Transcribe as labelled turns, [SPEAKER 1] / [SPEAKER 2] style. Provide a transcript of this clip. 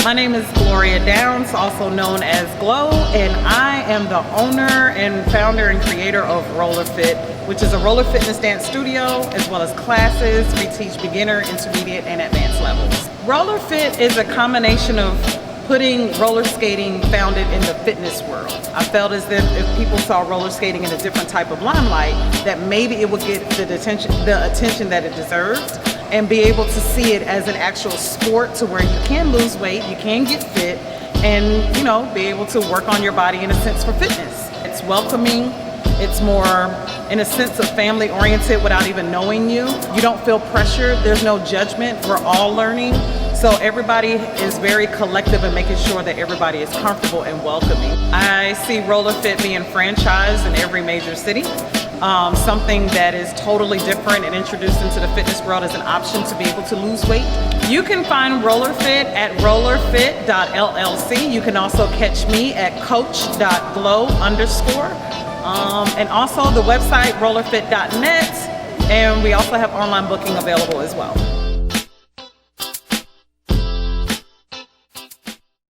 [SPEAKER 1] My name is Gloria Downs, also known as Glow, and I am the owner and founder and creator of RollerFit, which is a roller fitness dance studio, as well as classes. We teach beginner, intermediate, and advanced levels. RollerFit is a combination of putting roller skating founded in the fitness world. I felt as if people saw roller skating in a different type of limelight, that maybe it would get the attention that it deserves, and be able to see it as an actual sport to where you can lose weight, you can get fit, and be able to work on your body in a sense for fitness. It's welcoming, it's more in a sense of family oriented without even knowing you. You don't feel pressured, there's no judgment, we're all learning. So everybody is very collective in making sure that everybody is comfortable and welcoming. I see RollerFit being franchised in every major city. Something that is totally different and introduced into the fitness world as an option to be able to lose weight. You can find RollerFit at rollerfit.llc. You can also catch me at coach.glow_. And also the website rollerfit.net. And we also have online booking available as well.